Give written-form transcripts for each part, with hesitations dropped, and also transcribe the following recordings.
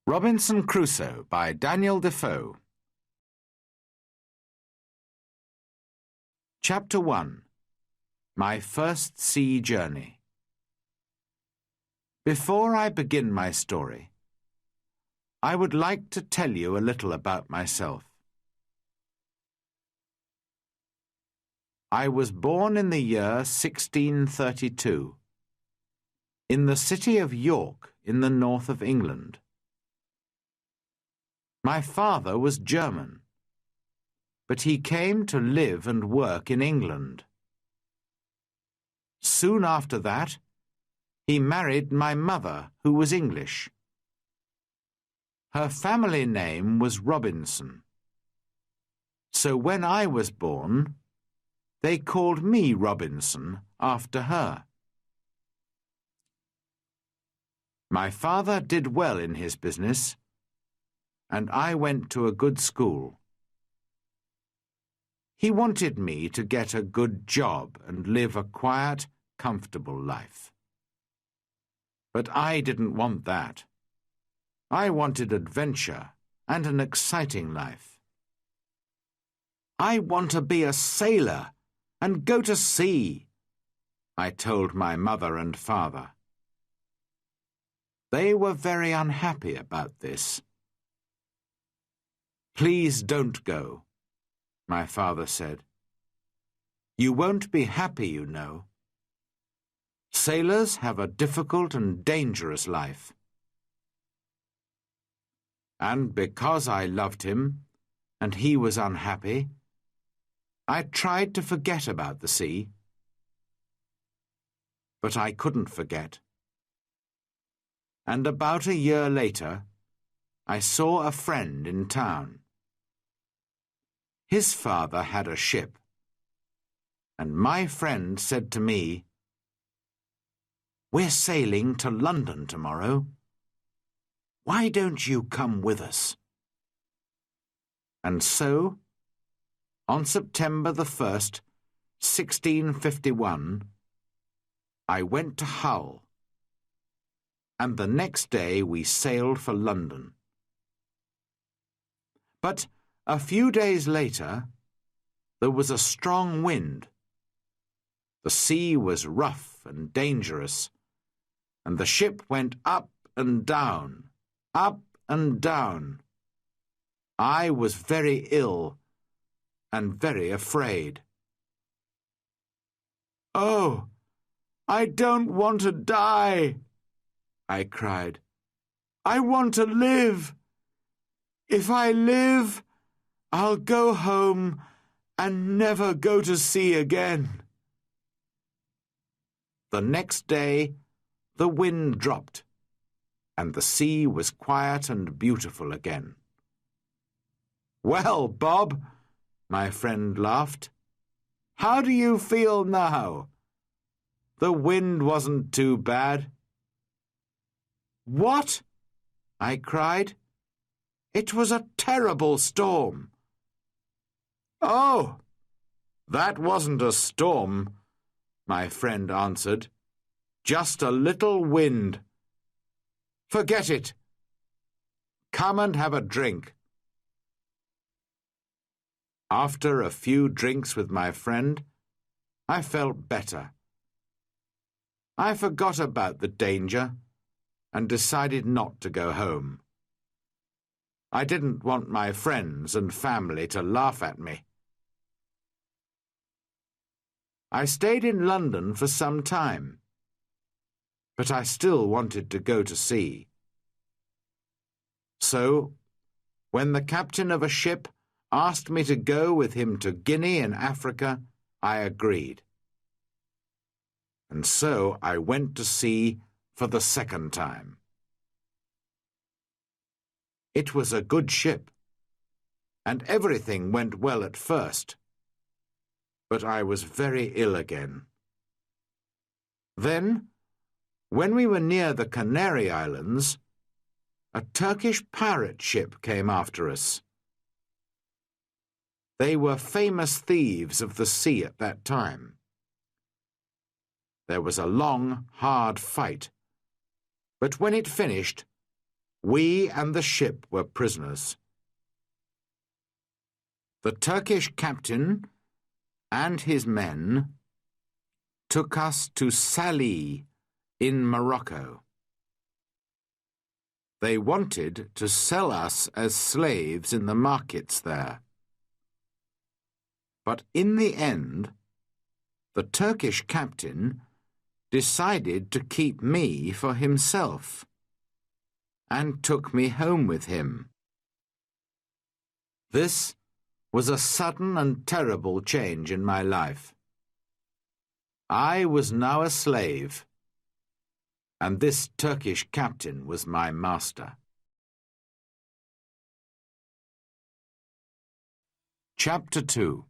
Robinson Crusoe by Daniel Defoe. Chapter 1. My First Sea Journey. Before I begin my story, I would like to tell you a little about myself. I was born in the year 1632, in the city of York in the north of England. My father was German, but he came to live and work in England. Soon after that, he married my mother, who was English. Her family name was Robinson. So when I was born, they called me Robinson after her. My father did well in his business, and I went to a good school. He wanted me to get a good job and live a quiet, comfortable life. But I didn't want that. I wanted adventure and an exciting life. I want to be a sailor and go to sea, I told my mother and father. They were very unhappy about this. Please don't go, my father said. You won't be happy, you know. Sailors have a difficult and dangerous life. And because I loved him, and he was unhappy, I tried to forget about the sea. But I couldn't forget. And about a year later, I saw a friend in town. His father had a ship, and my friend said to me, "We're sailing to London tomorrow. Why don't you come with us?" And so, on September the 1st, 1651, I went to Hull, and the next day we sailed for London. But a few days later, there was a strong wind. The sea was rough and dangerous, and the ship went up and down, up and down. I was very ill and very afraid. "Oh, I don't want to die," I cried. "I want to live. If I live, I'll go home and never go to sea again." The next day, the wind dropped, and the sea was quiet and beautiful again. "Well, Bob," my friend laughed, "how do you feel now? The wind wasn't too bad." "What?" I cried. "It was a terrible storm." "Oh, that wasn't a storm," my friend answered. "Just a little wind. Forget it. Come and have a drink." After a few drinks with my friend, I felt better. I forgot about the danger and decided not to go home. I didn't want my friends and family to laugh at me. I stayed in London for some time, but I still wanted to go to sea. So, when the captain of a ship asked me to go with him to Guinea in Africa, I agreed. And so I went to sea for the second time. It was a good ship, and everything went well at first. But I was very ill again. Then, when we were near the Canary Islands, a Turkish pirate ship came after us. They were famous thieves of the sea at that time. There was a long, hard fight, but when it finished, We and the ship were prisoners. The Turkish captain and his men took us to Salih in Morocco. They wanted to sell us as slaves in the markets there. But in the end, the Turkish captain decided to keep me for himself and took me home with him. This was a sudden and terrible change in my life. I was now a slave, and this Turkish captain was my master. Chapter 2.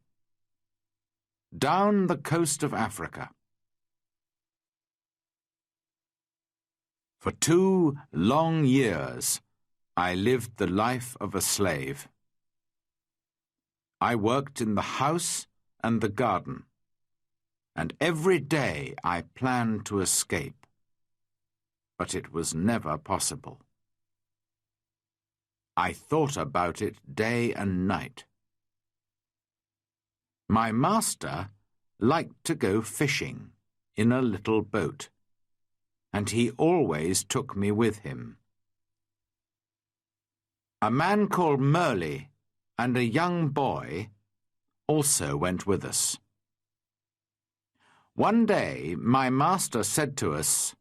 Down the coast of Africa. For 2 long years, I lived the life of a slave. I worked in the house and the garden, and every day I planned to escape, but it was never possible. I thought about it day and night. My master liked to go fishing in a little boat, and he always took me with him. A man called Merli and a young boy also went with us. One day my master said to us,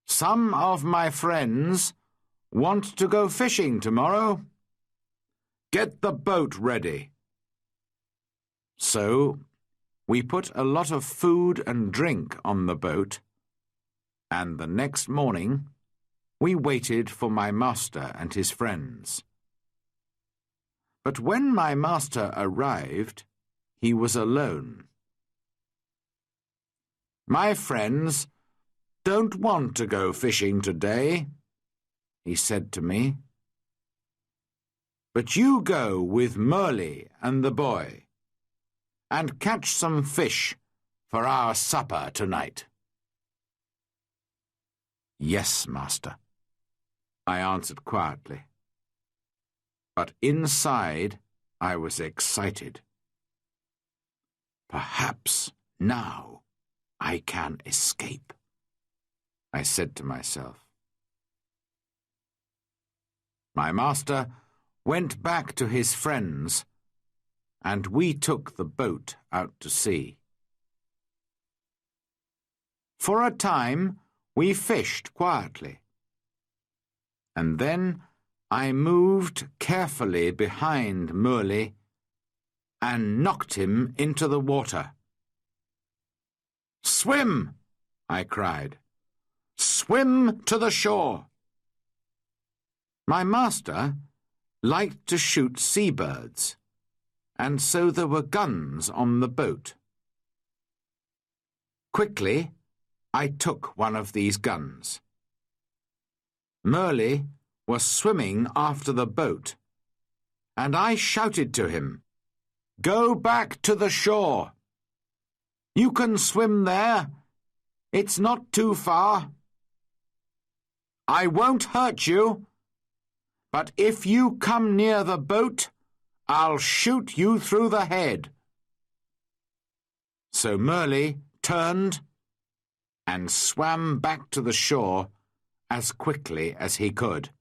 "Some of my friends want to go fishing tomorrow. Get the boat ready." So we put a lot of food and drink on the boat, and the next morning we waited for my master and his friends. But when my master arrived, he was alone. "My friends don't want to go fishing today," he said to me. "But you go with Merli and the boy, and catch some fish for our supper tonight." "Yes, master," I answered quietly. But inside I was excited. "Perhaps now I can escape," I said to myself. My master went back to his friends, and we took the boat out to sea. For a time we fished quietly, and then I moved carefully behind Merli and knocked him into the water. "Swim!" I cried. "Swim to the shore!" My master liked to shoot seabirds, and so there were guns on the boat. Quickly, I took one of these guns. Merli was swimming after the boat, and I shouted to him, "Go back to the shore. You can swim there. It's not too far. I won't hurt you, but if you come near the boat, I'll shoot you through the head." So Merli turned and swam back to the shore as quickly as he could.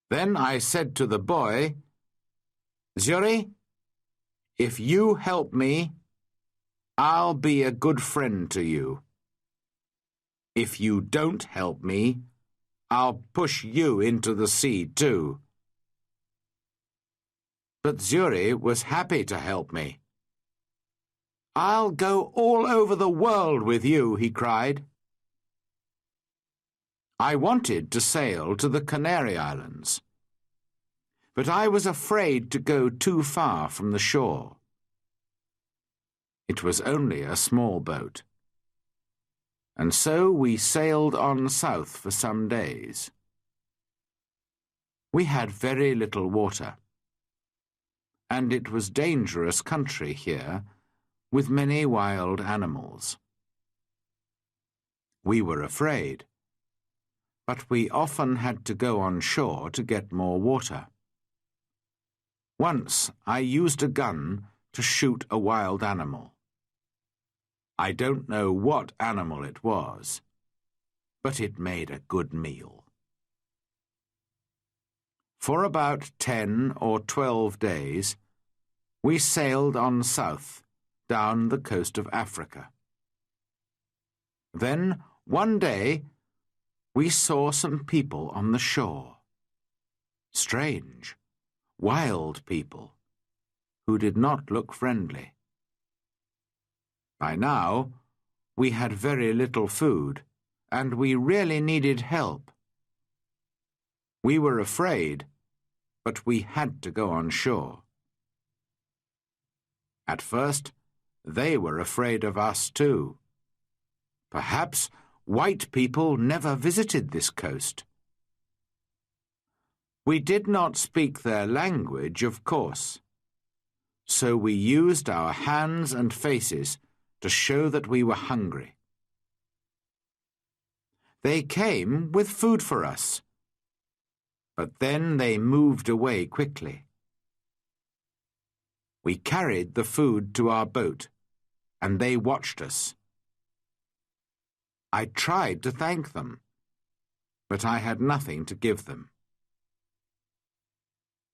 Then I said to the boy, "Zuri, if you help me, I'll be a good friend to you. If you don't help me, I'll push you into the sea too." But Zuri was happy to help me. "I'll go all over the world with you," he cried. I wanted to sail to the Canary Islands, but I was afraid to go too far from the shore. It was only a small boat, and so we sailed on south for some days. We had very little water, and it was dangerous country here, with many wild animals. We were afraid, but we often had to go on shore to get more water. Once I used a gun to shoot a wild animal. I don't know what animal it was, but it made a good meal. For about 10 or 12 days, we sailed on south, down the coast of Africa. Then, one day, we saw some people on the shore. Strange, wild people, who did not look friendly. By now, we had very little food, and we really needed help. We were afraid, but we had to go on shore. At first, they were afraid of us too. Perhaps white people never visited this coast. We did not speak their language, of course, so we used our hands and faces to show that we were hungry. They came with food for us, but then they moved away quickly. We carried the food to our boat, and they watched us. I tried to thank them, but I had nothing to give them.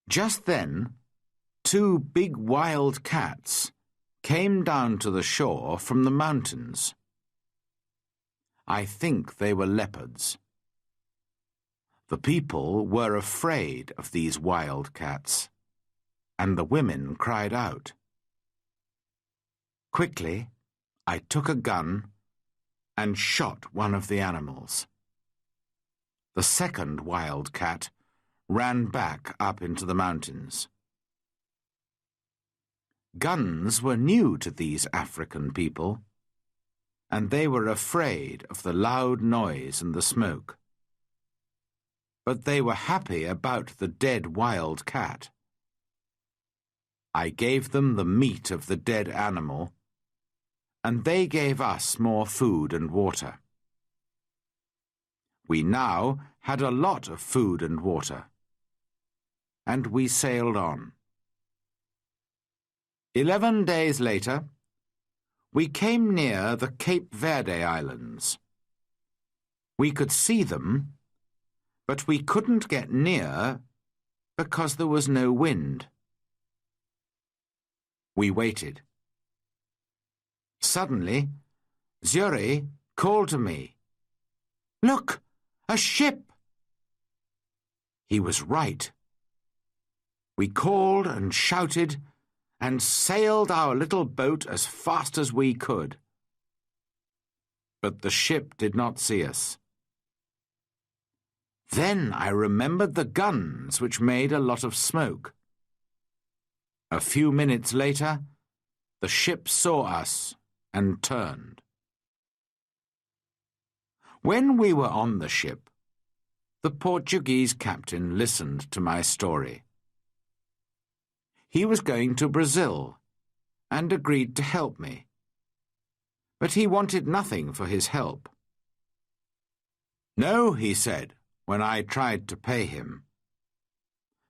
Just then, 2 big wild cats came down to the shore from the mountains. I think they were leopards. The people were afraid of these wild cats, and the women cried out. Quickly, I took a gun and shot one of the animals. The second wild cat ran back up into the mountains. Guns were new to these African people, and they were afraid of the loud noise and the smoke. But they were happy about the dead wild cat. I gave them the meat of the dead animal, and they gave us more food and water. We now had a lot of food and water, and we sailed on. 11 days later, we came near the Cape Verde Islands. We could see them, but we couldn't get near because there was no wind. We waited. Suddenly, Zuri called to me, "Look, a ship!" He was right. We called and shouted and sailed our little boat as fast as we could. But the ship did not see us. Then I remembered the guns which made a lot of smoke. A few minutes later, the ship saw us and turned. When we were on the ship, the Portuguese captain listened to my story. He was going to Brazil and agreed to help me, but he wanted nothing for his help. "No," he said, when I tried to pay him.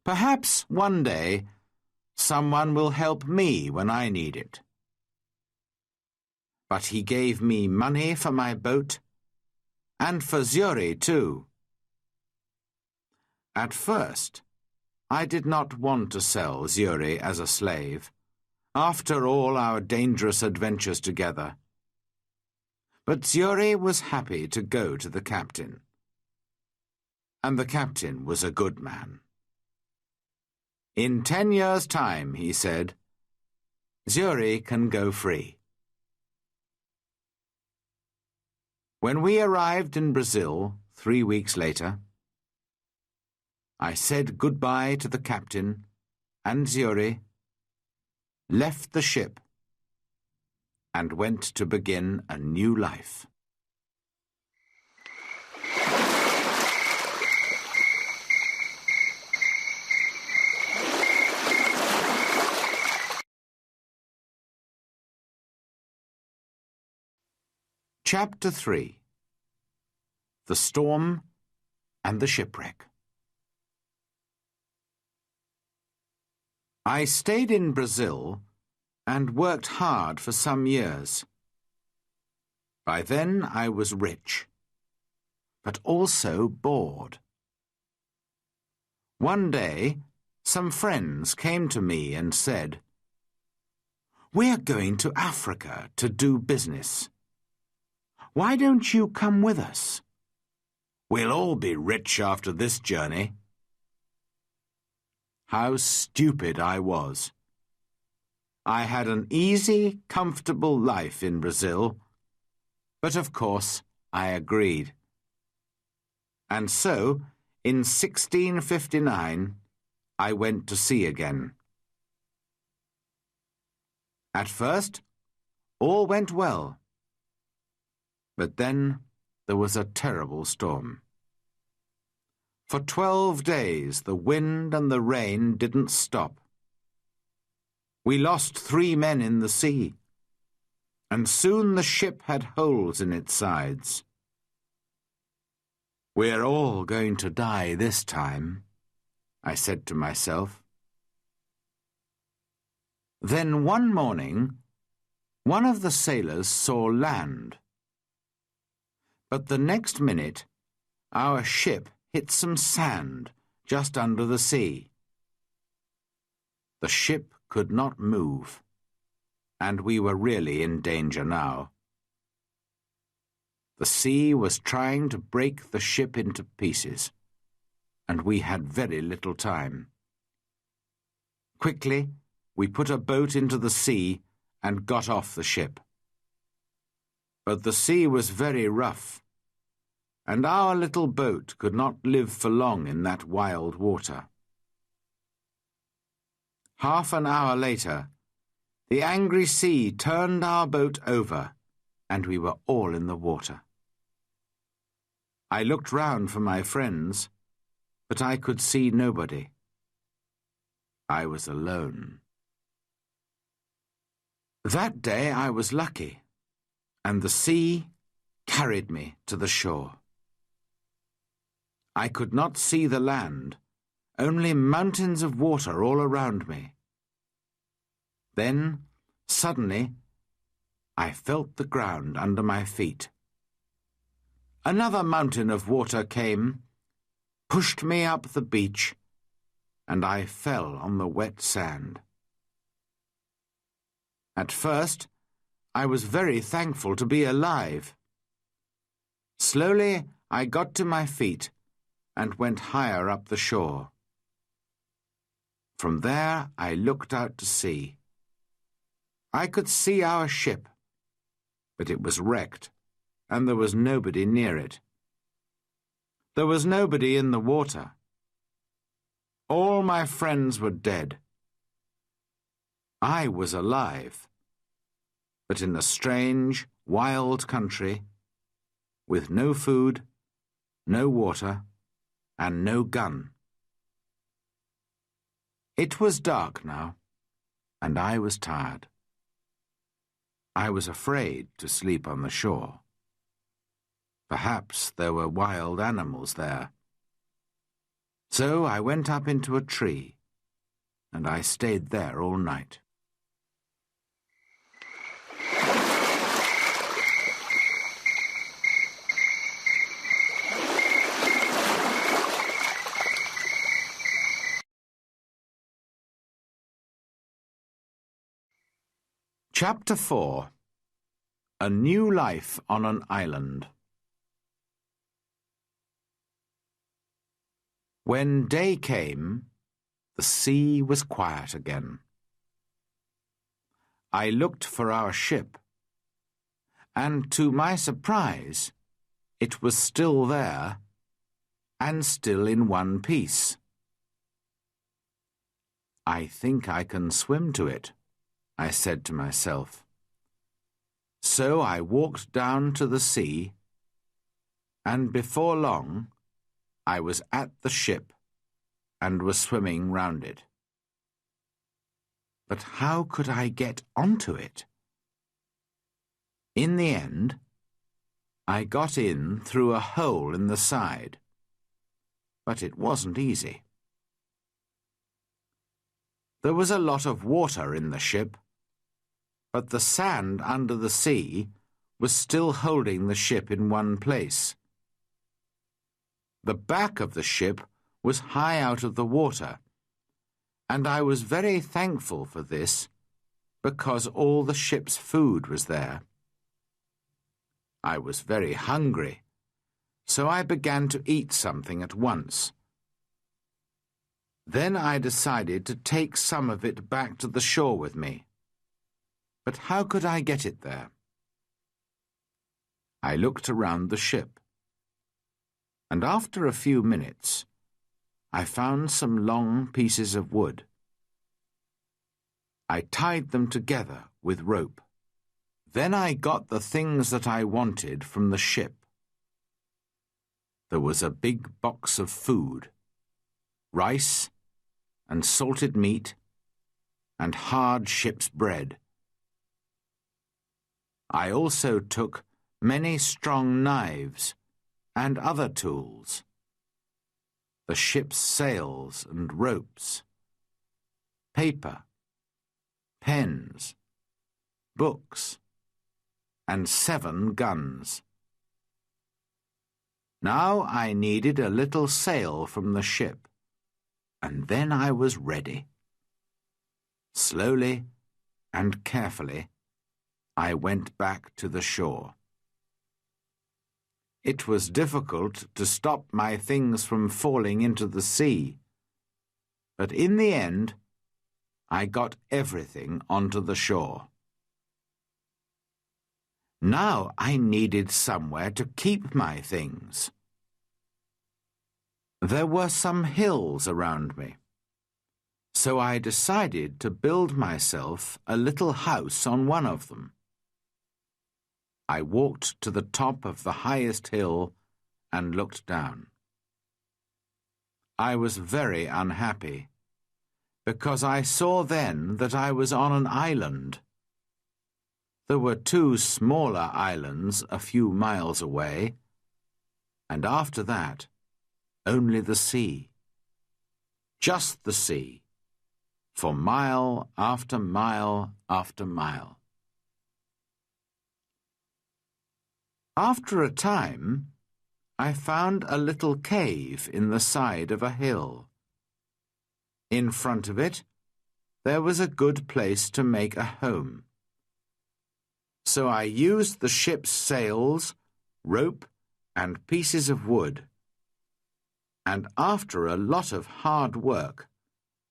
"Perhaps one day someone will help me when I need it." But he gave me money for my boat and for Zuri too. At first, I did not want to sell Zuri as a slave, after all our dangerous adventures together. But Zuri was happy to go to the captain. And the captain was a good man. "In 10 years' time," he said, "Zuri can go free." When we arrived in Brazil 3 weeks later, I said goodbye to the captain and Zuri, left the ship, and went to begin a new life. Chapter 3. The Storm and the shipwreck. I stayed in Brazil and worked hard for some years. By then I was rich, but also bored. One day, some friends came to me and said, "We're going to Africa to do business. Why don't you come with us? We'll all be rich after this journey." How stupid I was. I had an easy, comfortable life in Brazil, but of course I agreed. And so, in 1659, I went to sea again. At first, all went well. But then there was a terrible storm. For 12 days the wind and the rain didn't stop. We lost 3 men in the sea, and soon the ship had holes in its sides. "We're all going to die this time," I said to myself. Then one morning, one of the sailors saw land. But the next minute, our ship hit some sand just under the sea. The ship could not move, and we were really in danger now. The sea was trying to break the ship into pieces, and we had very little time. Quickly, we put a boat into the sea and got off the ship. But the sea was very rough, and our little boat could not live for long in that wild water. Half an hour later, the angry sea turned our boat over, and we were all in the water. I looked round for my friends, but I could see nobody. I was alone. That day I was lucky, and the sea carried me to the shore. I could not see the land, only mountains of water all around me. Then, suddenly, I felt the ground under my feet. Another mountain of water came, pushed me up the beach, and I fell on the wet sand. At first, I was very thankful to be alive. Slowly, I got to my feet and went higher up the shore. From there, I looked out to sea. I could see our ship, but it was wrecked, and there was nobody near it. There was nobody in the water. All my friends were dead. I was alive, but in a strange, wild country, with no food, no water, and no gun. It was dark now, and I was tired. I was afraid to sleep on the shore. Perhaps there were wild animals there. So I went up into a tree, and I stayed there all night. Chapter 4. A New Life on an Island. When day came, the sea was quiet again. I looked for our ship, and to my surprise, it was still there, and still in one piece. "I think I can swim to it," I said to myself. So I walked down to the sea, and before long I was at the ship and was swimming round it. But how could I get onto it? In the end, I got in through a hole in the side, but it wasn't easy. There was a lot of water in the ship, but the sand under the sea was still holding the ship in one place. The back of the ship was high out of the water, and I was very thankful for this because all the ship's food was there. I was very hungry, so I began to eat something at once. Then I decided to take some of it back to the shore with me. But how could I get it there? I looked around the ship, and after a few minutes, I found some long pieces of wood. I tied them together with rope. Then I got the things that I wanted from the ship. There was a big box of food, rice and salted meat and hard ship's bread. I also took many strong knives and other tools, the ship's sails and ropes, paper, pens, books, and 7 guns. Now I needed a little sail from the ship, and then I was ready. Slowly and carefully, I went back to the shore. It was difficult to stop my things from falling into the sea, but in the end, I got everything onto the shore. Now I needed somewhere to keep my things. There were some hills around me, so I decided to build myself a little house on one of them. I walked to the top of the highest hill and looked down. I was very unhappy, because I saw then that I was on an island. There were 2 smaller islands a few miles away, and after that, only the sea. Just the sea, for mile after mile after mile. After a time, I found a little cave in the side of a hill. In front of it, there was a good place to make a home. So I used the ship's sails, rope, and pieces of wood. And after a lot of hard work,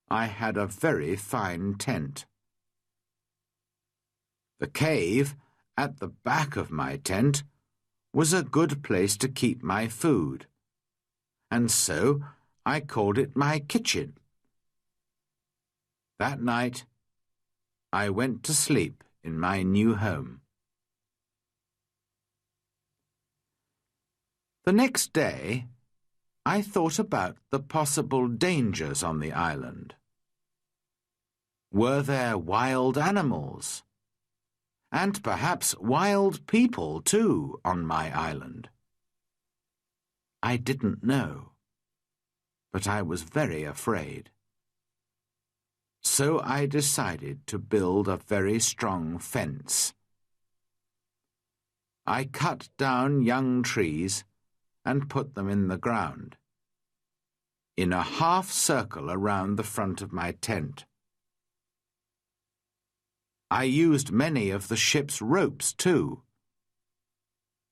I had a very fine tent. The cave at the back of my tent was a good place to keep my food, and so I called it my kitchen. That night, I went to sleep in my new home. The next day, I thought about the possible dangers on the island. Were there wild animals? And perhaps wild people, too, on my island? I didn't know, but I was very afraid. So I decided to build a very strong fence. I cut down young trees and put them in the ground, in a half circle around the front of my tent. I used many of the ship's ropes too,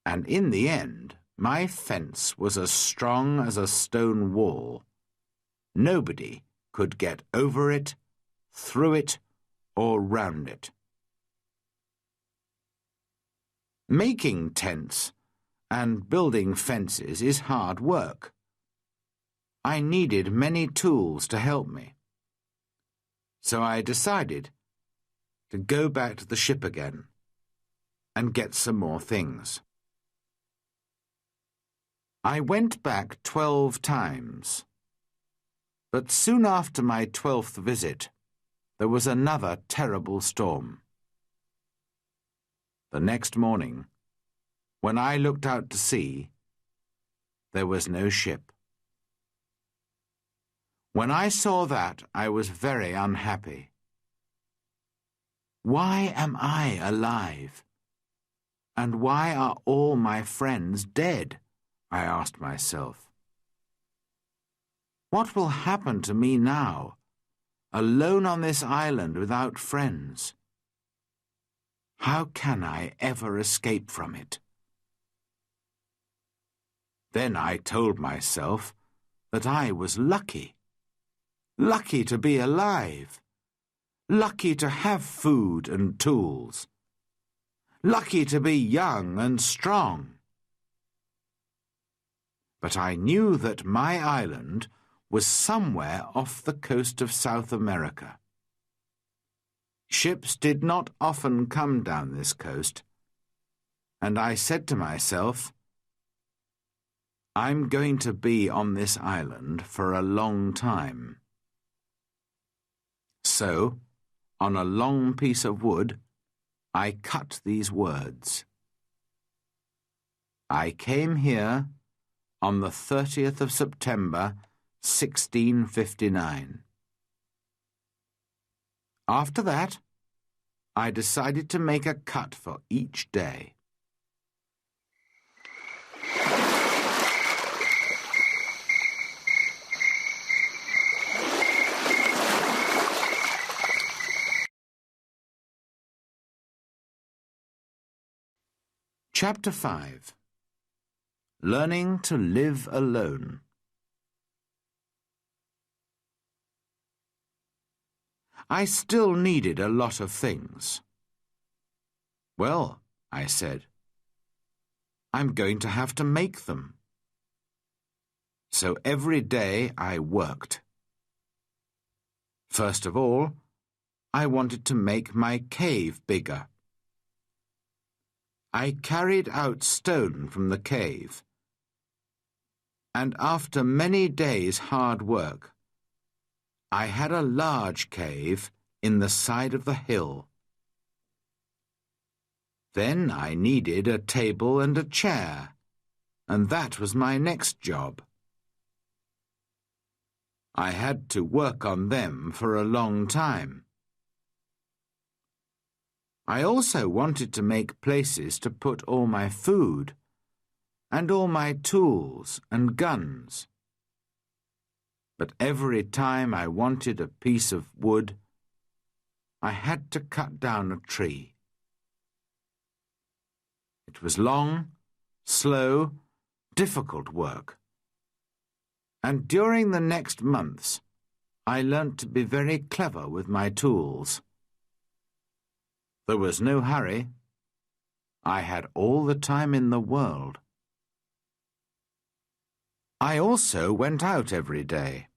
and in the end my fence was as strong as a stone wall. Nobody could get over it, through it, or round it. Making tents and building fences is hard work. I needed many tools to help me. So I decided to go back to the ship again and get some more things. I went back 12 times, but soon after my 12th visit, there was another terrible storm. The next morning, when I looked out to sea, there was no ship. When I saw that, I was very unhappy. Why am I alive? And why are all my friends dead? I asked myself. What will happen to me now, alone on this island without friends? How can I ever escape from it? Then I told myself that I was lucky. Lucky to be alive. Lucky to have food and tools. Lucky to be young and strong. But I knew that my island was somewhere off the coast of South America. Ships did not often come down this coast, and I said to myself, I'm going to be on this island for a long time. So, on a long piece of wood, I cut these words. I came here on the 30th of September, 1659. After that, I decided to make a cut for each day. Chapter 5. Learning to live alone. I still needed a lot of things. Well, I said, I'm going to have to make them. So every day I worked. First of all, I wanted to make my cave bigger. I carried out stone from the cave, and after many days' hard work, I had a large cave in the side of the hill. Then I needed a table and a chair, and that was my next job. I had to work on them for a long time. I also wanted to make places to put all my food and all my tools and guns. But every time I wanted a piece of wood, I had to cut down a tree. It was long, slow, difficult work. And during the next months, I learnt to be very clever with my tools. There was no hurry. I had all the time in the world. I also went out every day,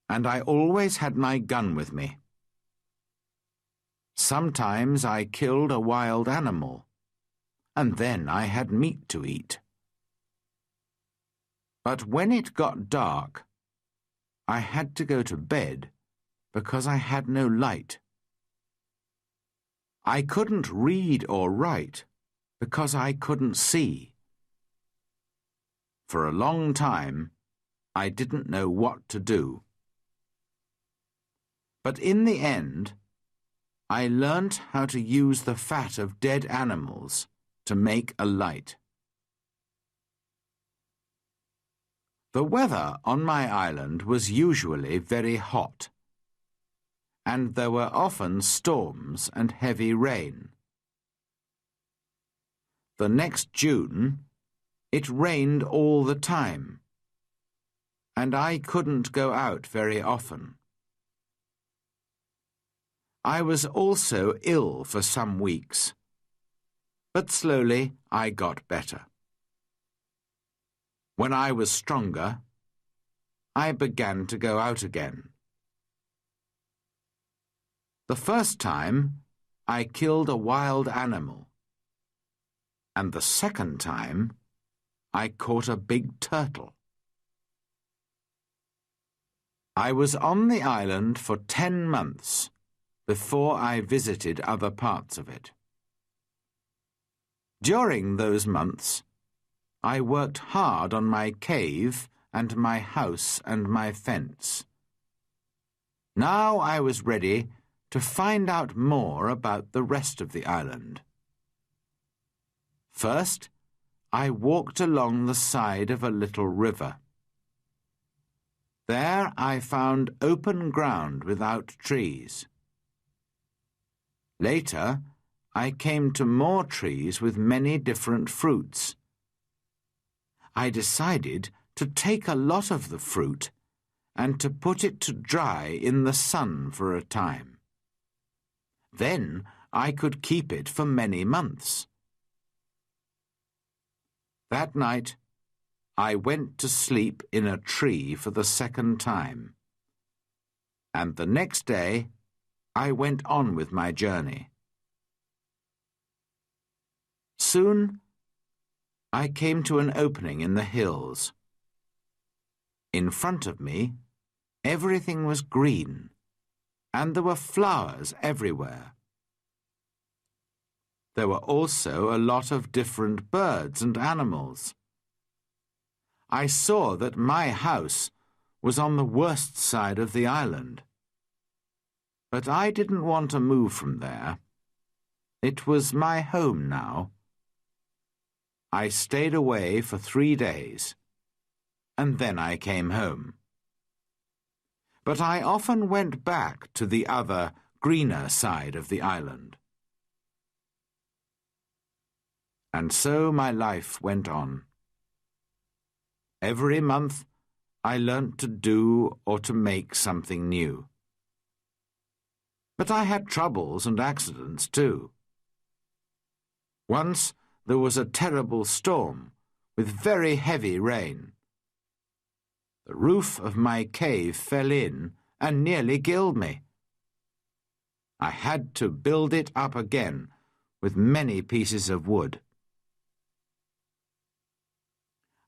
and I always had my gun with me. Sometimes I killed a wild animal, and then I had meat to eat. But when it got dark, I had to go to bed because I had no light. I couldn't read or write because I couldn't see. For a long time, I didn't know what to do. But in the end, I learnt how to use the fat of dead animals to make a light. The weather on my island was usually very hot, and there were often storms and heavy rain. The next June, it rained all the time, and I couldn't go out very often. I was also ill for some weeks, but slowly I got better. When I was stronger, I began to go out again. The first time, I killed a wild animal, and the second time, I caught a big turtle. I was on the island for 10 months before I visited other parts of it. During those months, I worked hard on my cave and my house and my fence. Now I was ready to find out more about the rest of the island. First, I walked along the side of a little river. There I found open ground without trees. Later, I came to more trees with many different fruits. I decided to take a lot of the fruit and to put it to dry in the sun for a time. Then I could keep it for many months. That night, I went to sleep in a tree for the second time, and the next day I went on with my journey. Soon, I came to an opening in the hills. In front of me, everything was green, and there were flowers everywhere. There were also a lot of different birds and animals. I saw that my house was on the worst side of the island. But I didn't want to move from there. It was my home now. I stayed away for 3 days, and then I came home. But I often went back to the other, greener side of the island. And so my life went on. Every month I learnt to do or to make something new. But I had troubles and accidents too. Once there was a terrible storm with very heavy rain. The roof of my cave fell in and nearly killed me. I had to build it up again with many pieces of wood.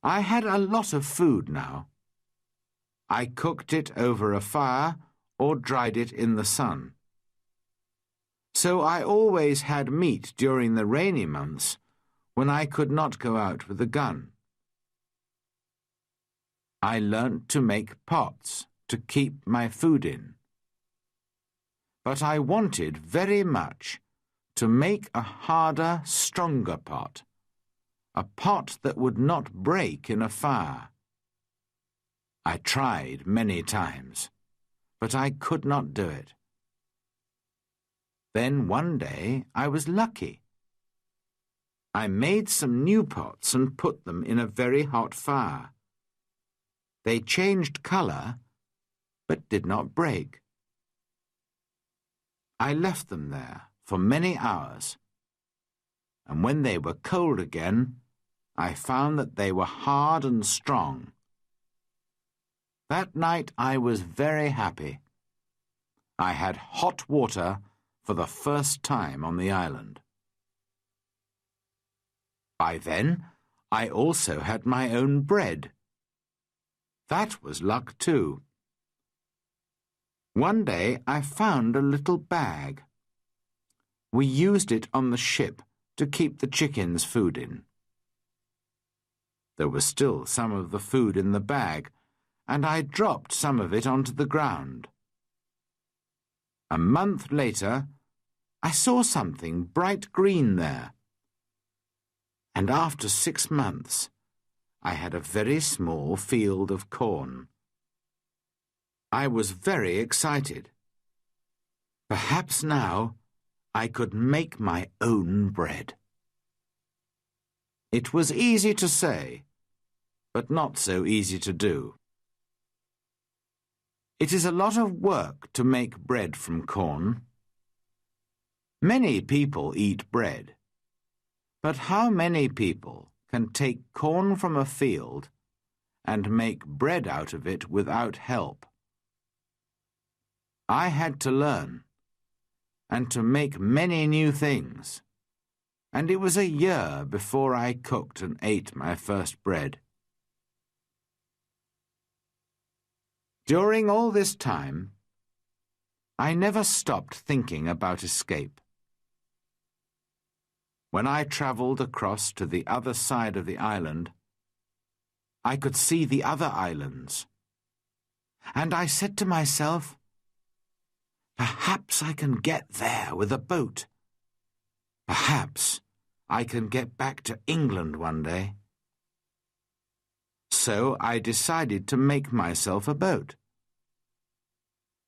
I had a lot of food now. I cooked it over a fire or dried it in the sun. So I always had meat during the rainy months when I could not go out with a gun. I learnt to make pots to keep my food in. But I wanted very much to make a harder, stronger pot, a pot that would not break in a fire. I tried many times, but I could not do it. Then one day I was lucky. I made some new pots and put them in a very hot fire. They changed colour, but did not break. I left them there for many hours, and when they were cold again, I found that they were hard and strong. That night I was very happy. I had hot water for the first time on the island. By then, I also had my own bread. That was luck too. One day I found a little bag. We used it on the ship to keep the chickens' food in. There was still some of the food in the bag, and I dropped some of it onto the ground. A month later, I saw something bright green there. And after 6 months, I had a very small field of corn. I was very excited. Perhaps now I could make my own bread. It was easy to say, but not so easy to do. It is a lot of work to make bread from corn. Many people eat bread, but how many people can take corn from a field and make bread out of it without help? I had to learn, and to make many new things, and it was a year before I cooked and ate my first bread. During all this time, I never stopped thinking about escape. When I travelled across to the other side of the island, I could see the other islands, and I said to myself, Perhaps I can get there with a boat. Perhaps I can get back to England one day. So I decided to make myself a boat.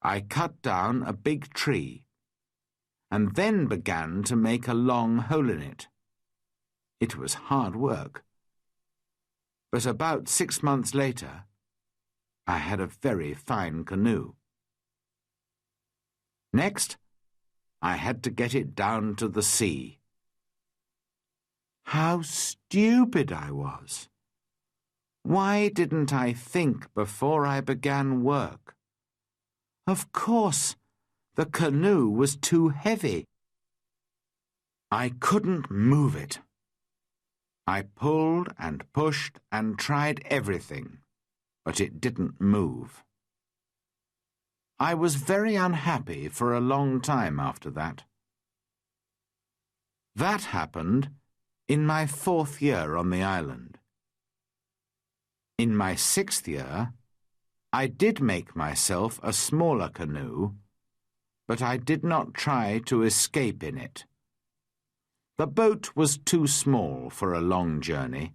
I cut down a big tree and then began to make a long hole in it. It was hard work. But about 6 months later, I had a very fine canoe. Next, I had to get it down to the sea. How stupid I was! Why didn't I think before I began work? Of course, the canoe was too heavy. I couldn't move it. I pulled and pushed and tried everything, but it didn't move. I was very unhappy for a long time after that. That happened in my 4th year on the island. In my 6th year, I did make myself a smaller canoe, but I did not try to escape in it. The boat was too small for a long journey,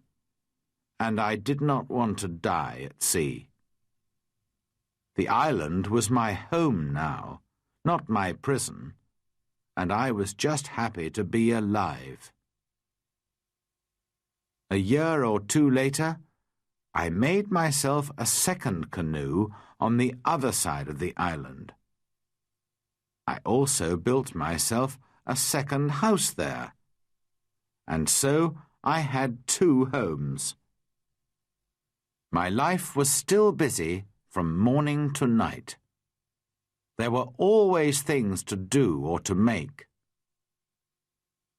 and I did not want to die at sea. The island was my home now, not my prison, and I was just happy to be alive. A year or 2 later, I made myself a second canoe on the other side of the island. I also built myself a second house there, and so I had 2 homes. My life was still busy from morning to night. There were always things to do or to make.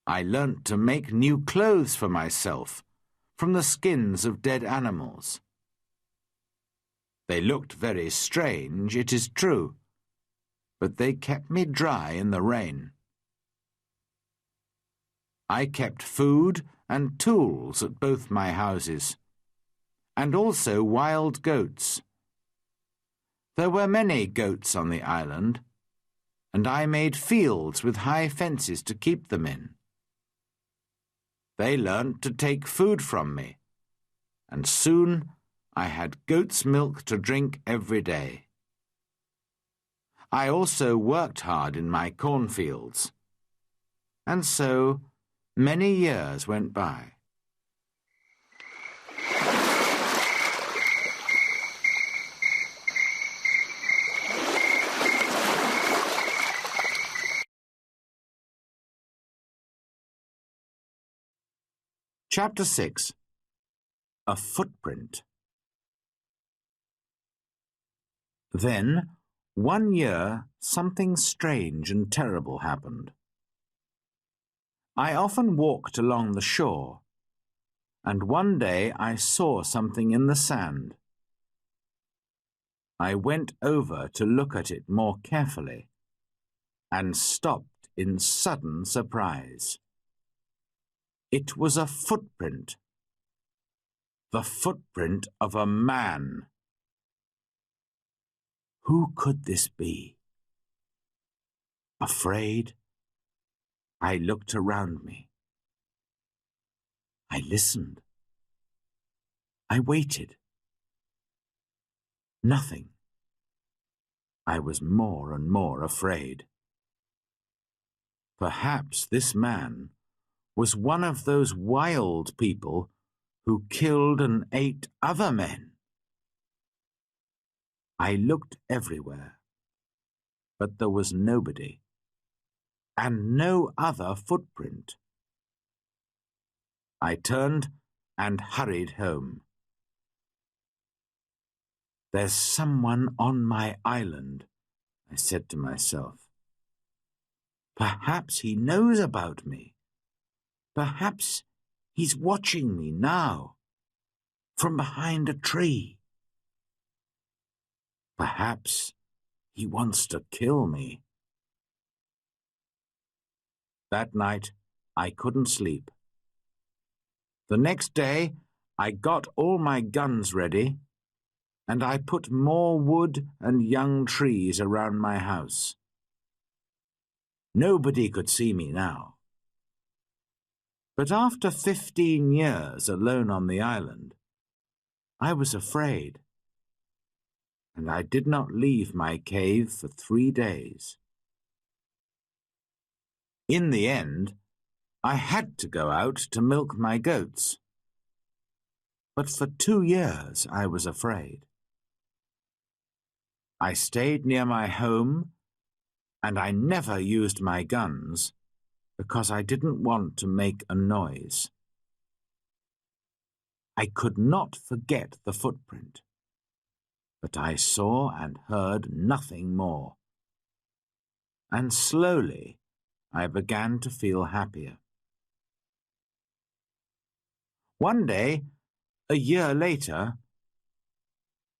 I learnt to make new clothes for myself from the skins of dead animals. They looked very strange, it is true, but they kept me dry in the rain. I kept food and tools at both my houses, and also wild goats. There were many goats on the island, and I made fields with high fences to keep them in. They learnt to take food from me, and soon I had goat's milk to drink every day. I also worked hard in my cornfields, and so many years went by. Chapter 6. A Footprint. Then, one year, something strange and terrible happened. I often walked along the shore, and one day I saw something in the sand. I went over to look at it more carefully, and stopped in sudden surprise. It was a footprint. The footprint of a man. Who could this be? Afraid, I looked around me. I listened. I waited. Nothing. I was more and more afraid. Perhaps this man was one of those wild people who killed and ate other men. I looked everywhere, but there was nobody, and no other footprint. I turned and hurried home. There's someone on my island, I said to myself. Perhaps he knows about me. Perhaps he's watching me now, from behind a tree. Perhaps he wants to kill me. That night, I couldn't sleep. The next day, I got all my guns ready, and I put more wood and young trees around my house. Nobody could see me now. But after 15 years alone on the island, I was afraid, and I did not leave my cave for 3 days. In the end, I had to go out to milk my goats. But for 2 years I was afraid. I stayed near my home, and I never used my guns because I didn't want to make a noise. I could not forget the footprint, but I saw and heard nothing more. And slowly I began to feel happier. One day, a year later,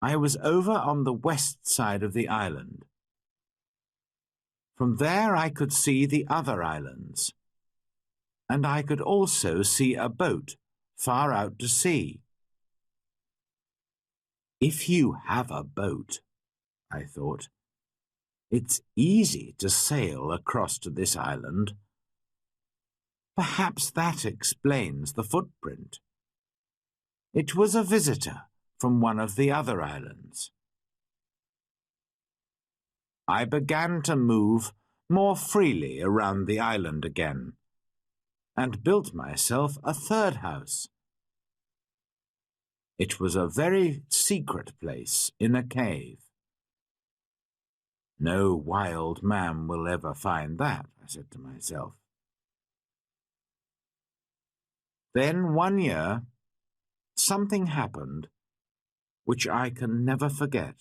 I was over on the west side of the island. From there I could see the other islands, and I could also see a boat far out to sea. If you have a boat, I thought, it's easy to sail across to this island. Perhaps that explains the footprint. It was a visitor from one of the other islands. I began to move more freely around the island again, and built myself a third house. It was a very secret place in a cave. No wild man will ever find that, I said to myself. Then one year, something happened which I can never forget.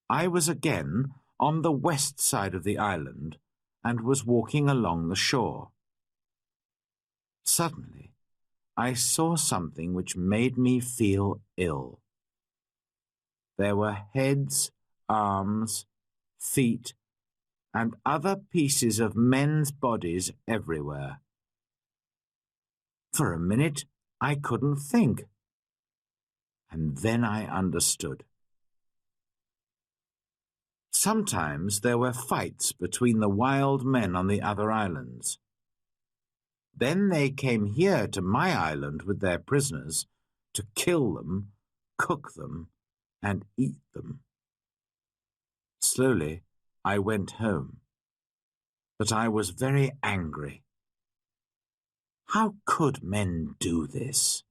I was again on the west side of the island and was walking along the shore. Suddenly, I saw something which made me feel ill. There were heads, arms, feet, and other pieces of men's bodies everywhere. For a minute, I couldn't think, and then I understood. Sometimes there were fights between the wild men on the other islands. Then they came here to my island with their prisoners to kill them, cook them, and eat them. Slowly, I went home, but I was very angry. How could men do this?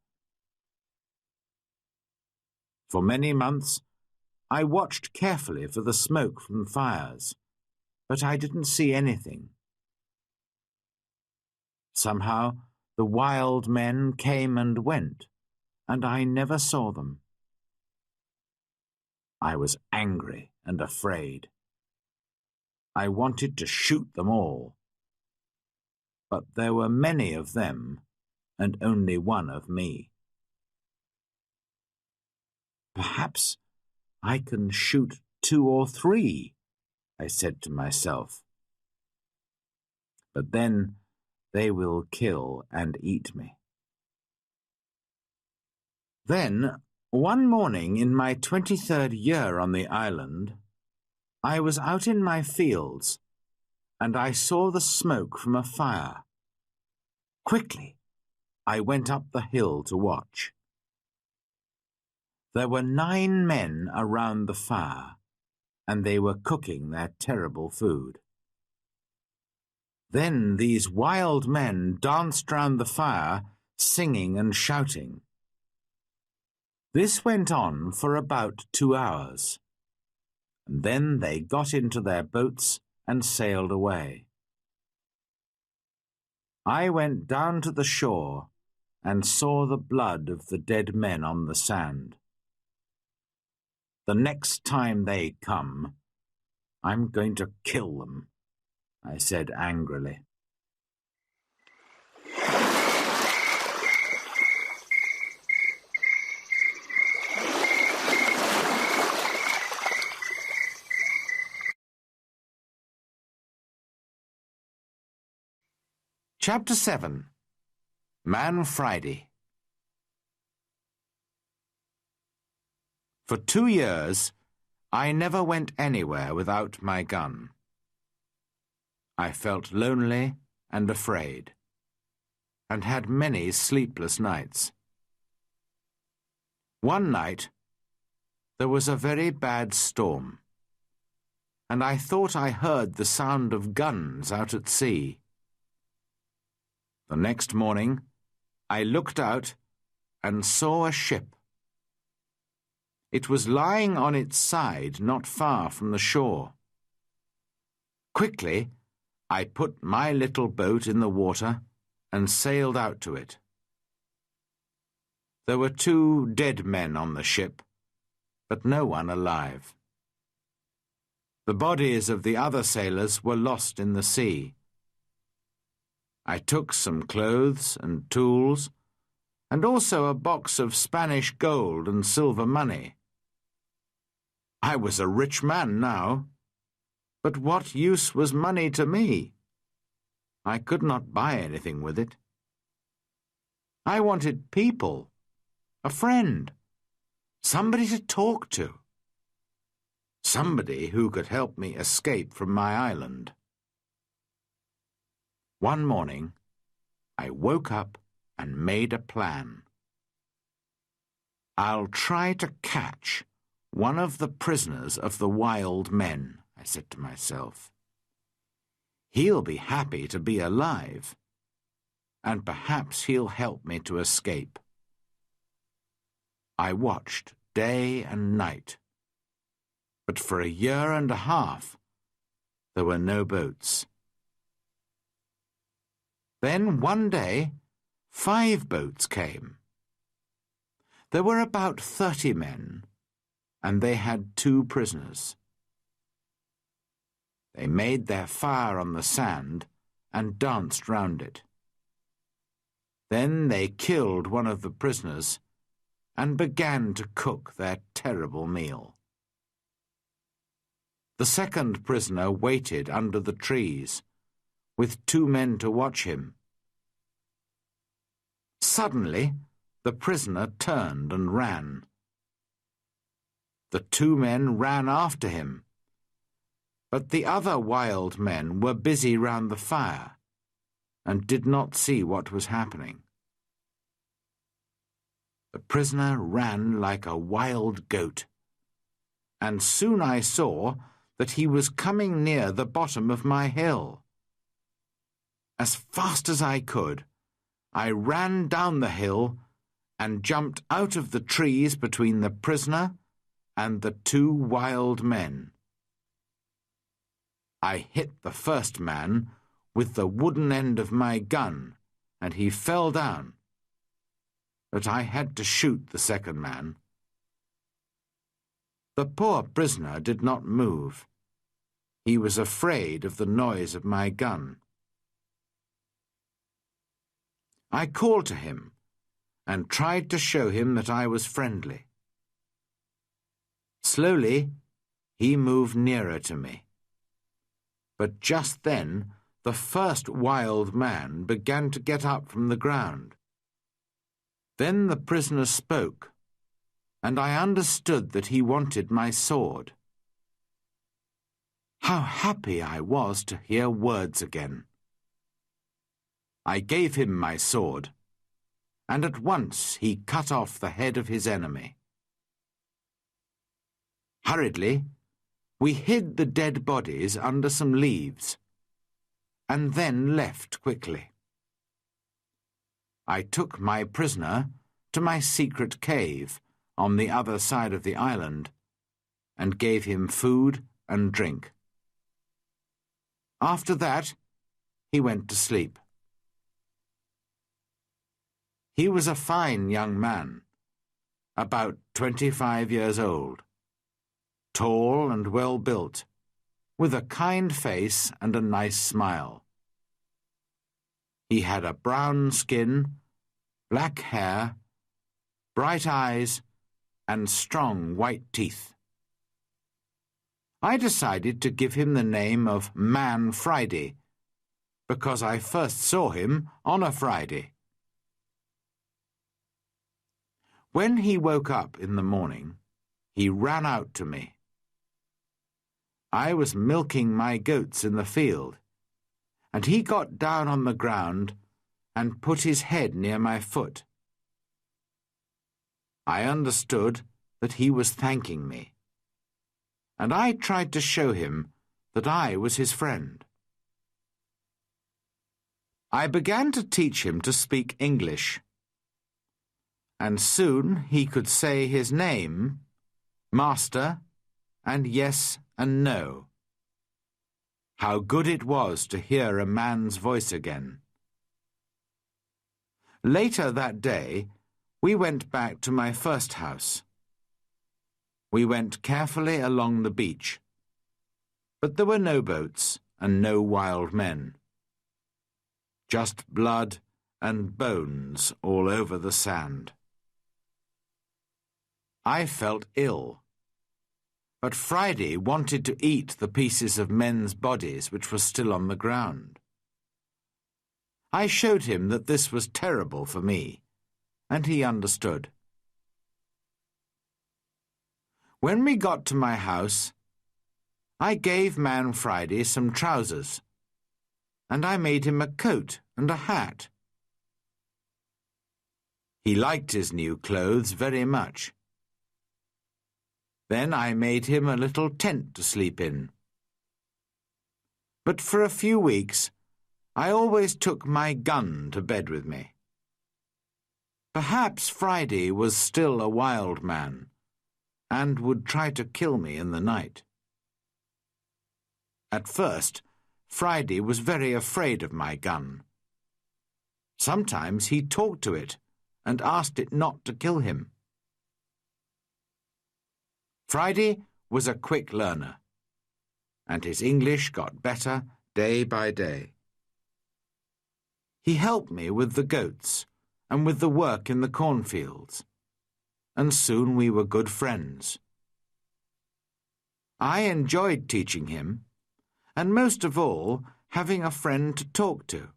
For many months, I watched carefully for the smoke from fires, but I didn't see anything. Somehow, the wild men came and went, and I never saw them. I was angry and afraid. I wanted to shoot them all. But there were many of them, and only one of me. Perhaps I can shoot 2 or 3, I said to myself. But then they will kill and eat me. Then, one morning in my 23rd year on the island, I was out in my fields, and I saw the smoke from a fire. Quickly, I went up the hill to watch. There were 9 men around the fire, and they were cooking their terrible food. Then these wild men danced round the fire, singing and shouting. This went on for about 2 hours, and then they got into their boats and sailed away. I went down to the shore and saw the blood of the dead men on the sand. The next time they come, I'm going to kill them, I said angrily. Chapter 7. Man Friday. For 2 years, I never went anywhere without my gun. I felt lonely and afraid, and had many sleepless nights. One night, there was a very bad storm, and I thought I heard the sound of guns out at sea. The next morning, I looked out and saw a ship. It was lying on its side not far from the shore. Quickly, I put my little boat in the water and sailed out to it. There were 2 dead men on the ship, but no one alive. The bodies of the other sailors were lost in the sea. I took some clothes and tools, and also a box of Spanish gold and silver money. I was a rich man now, but what use was money to me? I could not buy anything with it. I wanted people, a friend, somebody to talk to, somebody who could help me escape from my island. One morning, I woke up and made a plan. I'll try to catch one of the prisoners of the wild men, I said to myself. He'll be happy to be alive, and perhaps he'll help me to escape. I watched day and night, but for 1.5 years there were no boats. Then one day 5 boats came. There were about 30 men, and they had 2 prisoners. They made their fire on the sand and danced round it. Then they killed one of the prisoners and began to cook their terrible meal. The second prisoner waited under the trees, with 2 men to watch him. Suddenly, the prisoner turned and ran. The 2 men ran after him, but the other wild men were busy round the fire and did not see what was happening. The prisoner ran like a wild goat, and soon I saw that he was coming near the bottom of my hill. As fast as I could, I ran down the hill and jumped out of the trees between the prisoner and the 2 wild men. I hit the first man with the wooden end of my gun, and he fell down. But I had to shoot the second man. The poor prisoner did not move. He was afraid of the noise of my gun. I called to him and tried to show him that I was friendly. Slowly, he moved nearer to me. But just then, the first wild man began to get up from the ground. Then the prisoner spoke, and I understood that he wanted my sword. How happy I was to hear words again. I gave him my sword, and at once he cut off the head of his enemy. Hurriedly, we hid the dead bodies under some leaves, and then left quickly. I took my prisoner to my secret cave on the other side of the island, and gave him food and drink. After that, he went to sleep. He was a fine young man, about 25 years old, tall and well-built, with a kind face and a nice smile. He had a brown skin, black hair, bright eyes, and strong white teeth. I decided to give him the name of Man Friday, because I first saw him on a Friday. When he woke up in the morning, he ran out to me. I was milking my goats in the field, and he got down on the ground and put his head near my foot. I understood that he was thanking me, and I tried to show him that I was his friend. I began to teach him to speak English, and soon he could say his name, Master, and yes and no. How good it was to hear a man's voice again. Later that day, we went back to my first house. We went carefully along the beach, but there were no boats and no wild men. Just blood and bones all over the sand. I felt ill, but Friday wanted to eat the pieces of men's bodies which were still on the ground. I showed him that this was terrible for me, and he understood. When we got to my house, I gave Man Friday some trousers, and I made him a coat and a hat. He liked his new clothes very much. Then I made him a little tent to sleep in. But for a few weeks, I always took my gun to bed with me. Perhaps Friday was still a wild man, and would try to kill me in the night. At first, Friday was very afraid of my gun. Sometimes he talked to it and asked it not to kill him. Friday was a quick learner, and his English got better day by day. He helped me with the goats and with the work in the cornfields, and soon we were good friends. I enjoyed teaching him, and most of all, having a friend to talk to.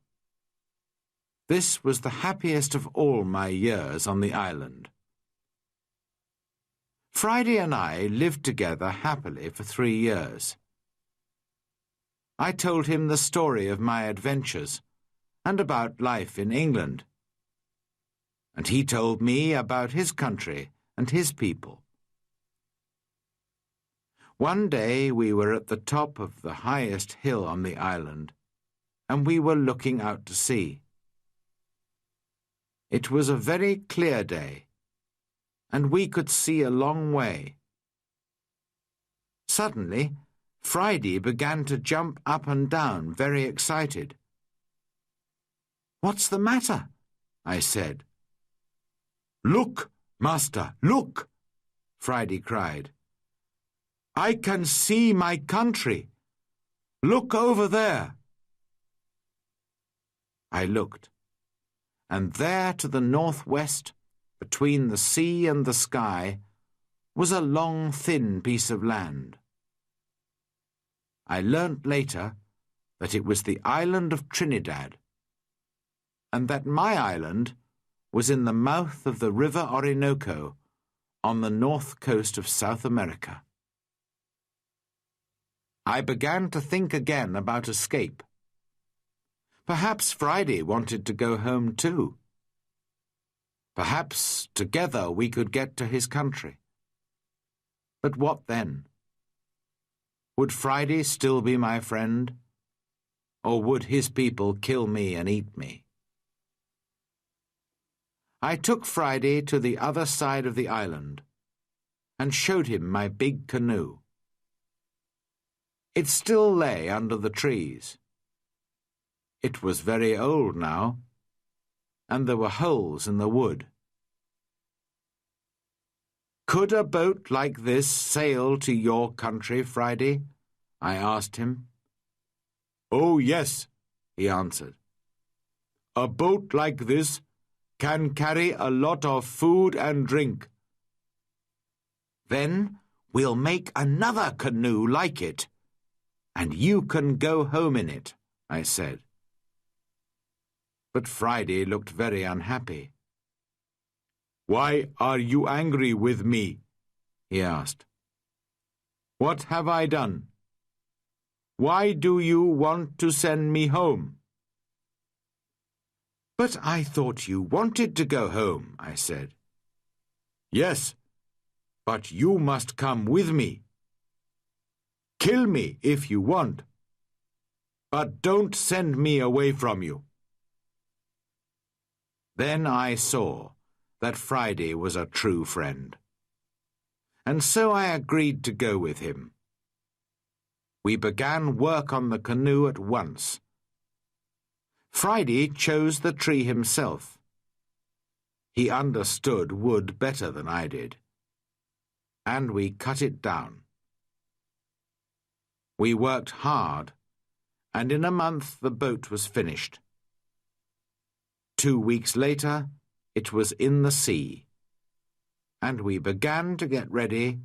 This was the happiest of all my years on the island. Friday and I lived together happily for 3 years. I told him the story of my adventures and about life in England, and he told me about his country and his people. One day we were at the top of the highest hill on the island, and we were looking out to sea. It was a very clear day, and we could see a long way. Suddenly, Friday began to jump up and down, very excited. "What's the matter?" I said. "Look, Master, look!" Friday cried. "I can see my country. Look over there." I looked, and there to the northwest, between the sea and the sky, was a long, thin piece of land. I learnt later that it was the island of Trinidad, and that my island was in the mouth of the river Orinoco on the north coast of South America. I began to think again about escape. Perhaps Friday wanted to go home too. Perhaps together we could get to his country. But what then? Would Friday still be my friend? Or would his people kill me and eat me? I took Friday to the other side of the island and showed him my big canoe. It still lay under the trees. It was very old now, and there were holes in the wood. "Could a boat like this sail to your country, Friday?" I asked him. "Oh, yes," he answered. "A boat like this can carry a lot of food and drink." "Then we'll make another canoe like it, and you can go home in it," I said. But Friday looked very unhappy. "Why are you angry with me?" he asked. "What have I done?" Why do you want to send me home?" "But I thought you wanted to go home," I said. "Yes, but you must come with me. Kill me if you want, but don't send me away from you." Then I saw that Friday was a true friend, and so I agreed to go with him. We began work on the canoe at once. Friday chose the tree himself. He understood wood better than I did, and we cut it down. We worked hard, and in a month the boat was finished. 2 weeks later, it was in the sea, and we began to get ready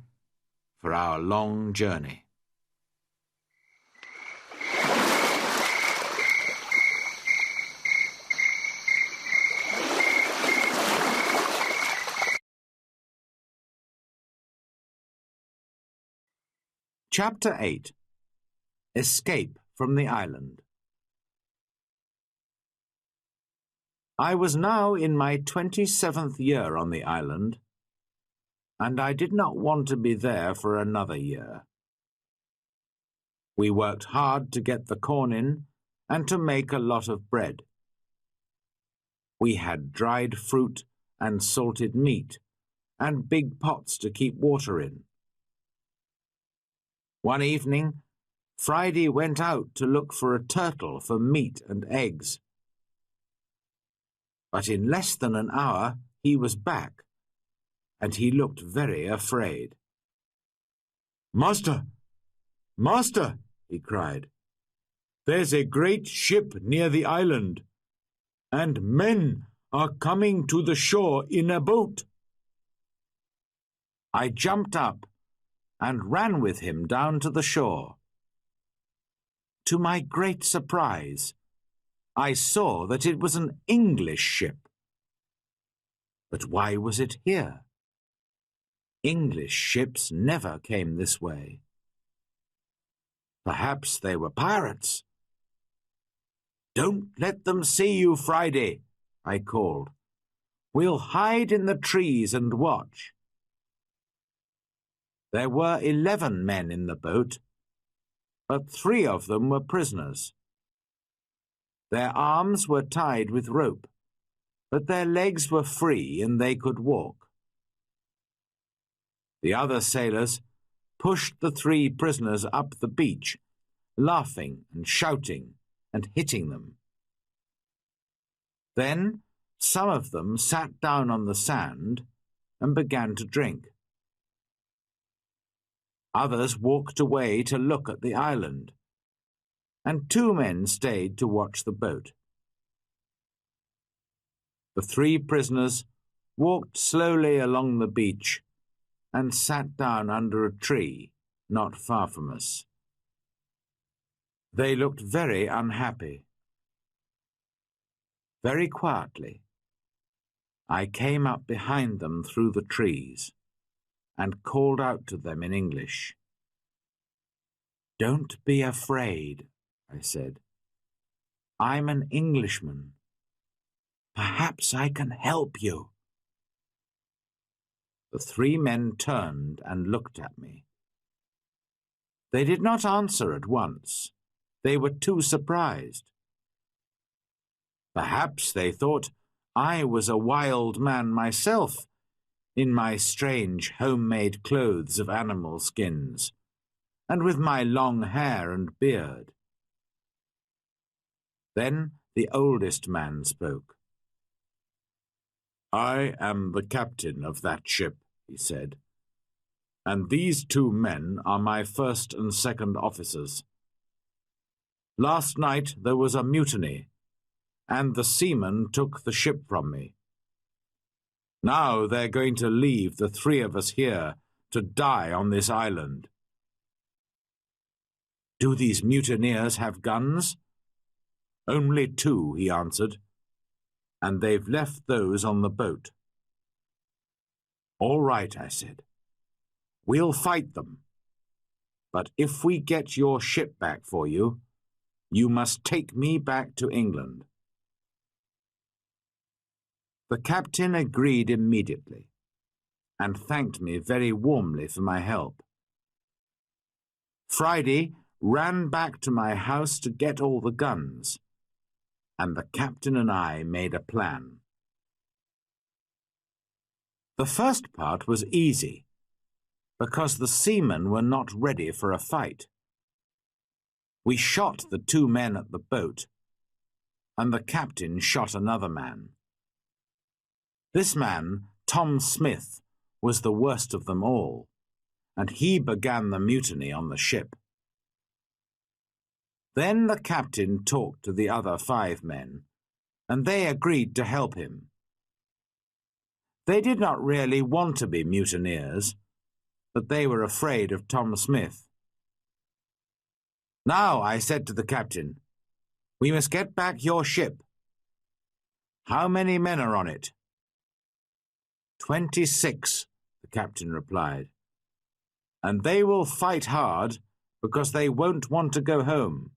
for our long journey. Chapter 8. Escape from the Island. I was now in my 27th year on the island, and I did not want to be there for another year. We worked hard to get the corn in and to make a lot of bread. We had dried fruit and salted meat, and big pots to keep water in. One evening, Friday went out to look for a turtle for meat and eggs. But in less than an hour he was back, and he looked very afraid. "Master! Master!" he cried. "There's a great ship near the island, and men are coming to the shore in a boat." I jumped up and ran with him down to the shore. To my great surprise, I saw that it was an English ship. But why was it here? English ships never came this way. Perhaps they were pirates. "Don't let them see you, Friday," I called. "We'll hide in the trees and watch." There were 11 men in the boat, but 3 of them were prisoners. Their arms were tied with rope, but their legs were free and they could walk. The other sailors pushed the 3 prisoners up the beach, laughing and shouting and hitting them. Then some of them sat down on the sand and began to drink. Others walked away to look at the island, and 2 men stayed to watch the boat. The 3 prisoners walked slowly along the beach and sat down under a tree not far from us. They looked very unhappy. Very quietly, I came up behind them through the trees and called out to them in English. "Don't be afraid," I said. "I'm an Englishman. Perhaps I can help you." The 3 men turned and looked at me. They did not answer at once. They were too surprised. Perhaps they thought I was a wild man myself, in my strange homemade clothes of animal skins, and with my long hair and beard. Then the oldest man spoke. "I am the captain of that ship," he said, "and these 2 men are my first and second officers. Last night there was a mutiny, and the seamen took the ship from me. Now they're going to leave the 3 of us here to die on this island." "Do these mutineers have guns?" "Only 2, he answered, "and they've left those on the boat." "All right," I said. "We'll fight them." But if we get your ship back for you, you must take me back to England." The captain agreed immediately and thanked me very warmly for my help. Friday ran back to my house to get all the guns, and the captain and I made a plan. The first part was easy, because the seamen were not ready for a fight. We shot the 2 men at the boat, and the captain shot another man. This man, Tom Smith, was the worst of them all, and he began the mutiny on the ship. Then the captain talked to the other 5 men, and they agreed to help him. They did not really want to be mutineers, but they were afraid of Tom Smith. "Now," I said to the captain, "we must get back your ship. How many men are on it?" 26, the captain replied, "and they will fight hard because they won't want to go home.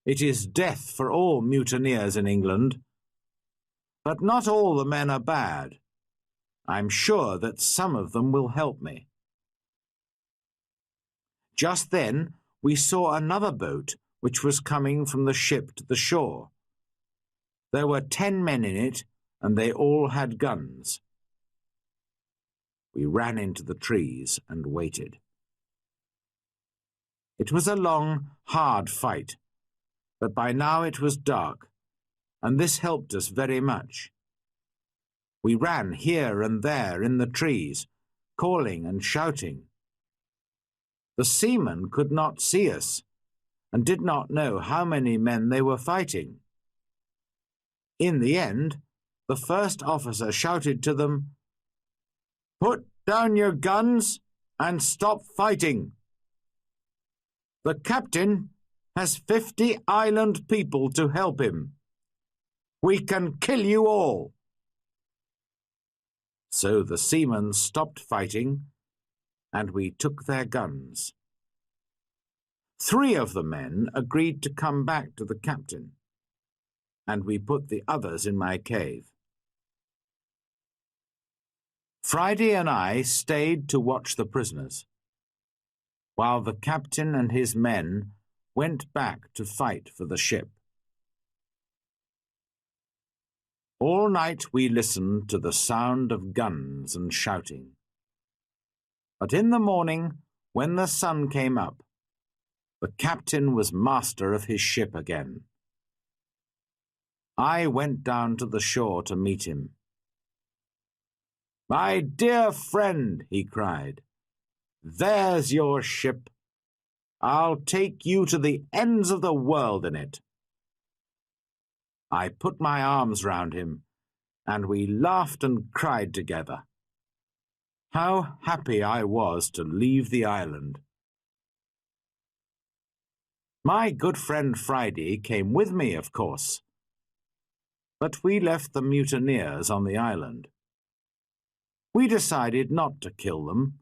It is death for all mutineers in England. But not all the men are bad. I'm sure that some of them will help me." Just then we saw another boat which was coming from the ship to the shore. There were 10 men in it, and they all had guns. We ran into the trees and waited. It was a long, hard fight, but by now it was dark, and this helped us very much. We ran here and there in the trees, calling and shouting. The seamen could not see us, and did not know how many men they were fighting. In the end, the first officer shouted to them, "Put down your guns and stop fighting. The captain has 50 island people to help him. We can kill you all." So the seamen stopped fighting, and we took their guns. 3 of the men agreed to come back to the captain, and we put the others in my cave. Friday and I stayed to watch the prisoners, while the captain and his men went back to fight for the ship. All night we listened to the sound of guns and shouting. But in the morning, when the sun came up, the captain was master of his ship again. I went down to the shore to meet him. "My dear friend," he cried, "there's your ship. I'll take you to the ends of the world in it." I put my arms round him, and we laughed and cried together. How happy I was to leave the island. My good friend Friday came with me, of course, but we left the mutineers on the island. We decided not to kill them.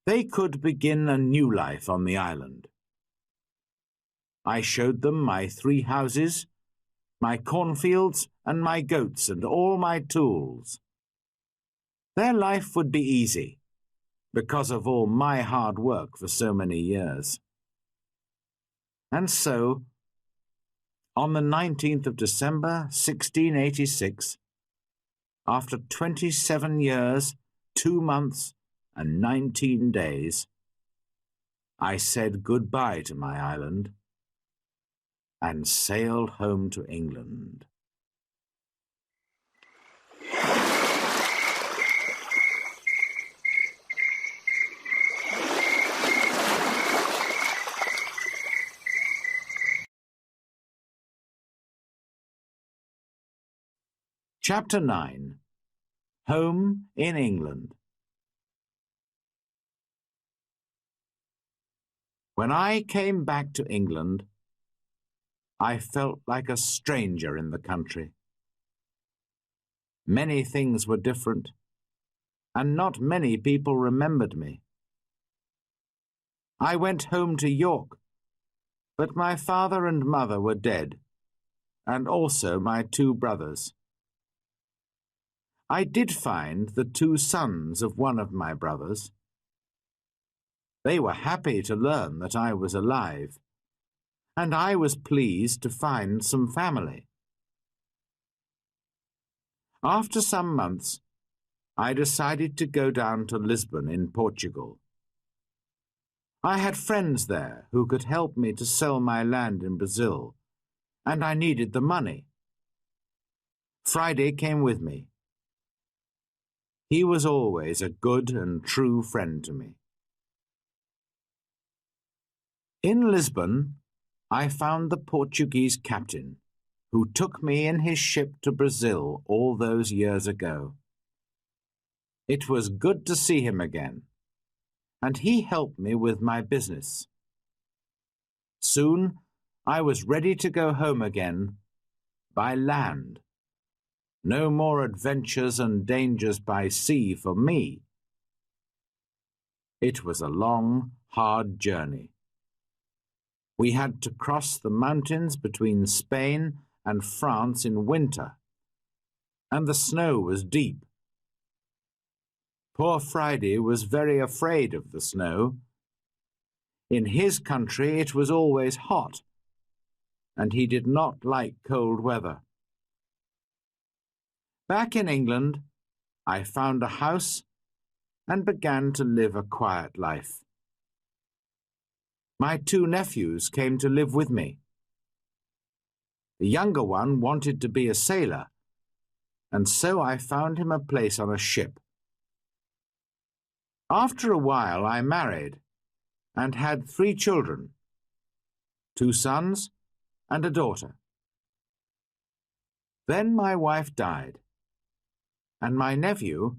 They could begin a new life on the island. I showed them my 3 houses, my cornfields, and my goats, and all my tools. Their life would be easy, because of all my hard work for so many years. And so, on the 19th of December, 1686, after 27 years, 2 months, and 19 days, I said goodbye to my island and sailed home to England. Chapter 9. Home in England. When I came back to England, I felt like a stranger in the country. Many things were different, and not many people remembered me. I went home to York, but my father and mother were dead, and also my two brothers. I did find the two sons of one of my brothers. They were happy to learn that I was alive, and I was pleased to find some family. After some months, I decided to go down to Lisbon in Portugal. I had friends there who could help me to sell my land in Brazil, and I needed the money. Friday came with me. He was always a good and true friend to me. In Lisbon, I found the Portuguese captain, who took me in his ship to Brazil all those years ago. It was good to see him again, and he helped me with my business. Soon I was ready to go home again by land. No more adventures and dangers by sea for me. It was a long, hard journey. We had to cross the mountains between Spain and France in winter, and the snow was deep. Poor Friday was very afraid of the snow. In his country it was always hot, and he did not like cold weather. Back in England, I found a house and began to live a quiet life. My two nephews came to live with me. The younger one wanted to be a sailor, and so I found him a place on a ship. After a while I married and had 3 children, 2 sons and a daughter. Then my wife died, and my nephew,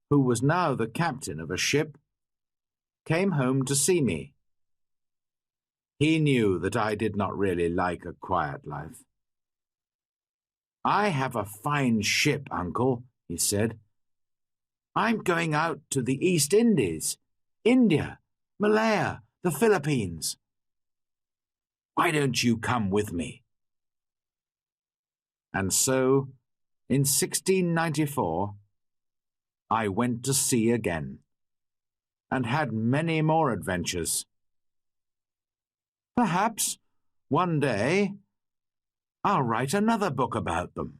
who was now the captain of a ship, came home to see me. He knew that I did not really like a quiet life. "I have a fine ship, Uncle," he said. "I'm going out to the East Indies, India, Malaya, the Philippines. Why don't you come with me?" And so, in 1694, I went to sea again, and had many more adventures. Perhaps, one day, I'll write another book about them.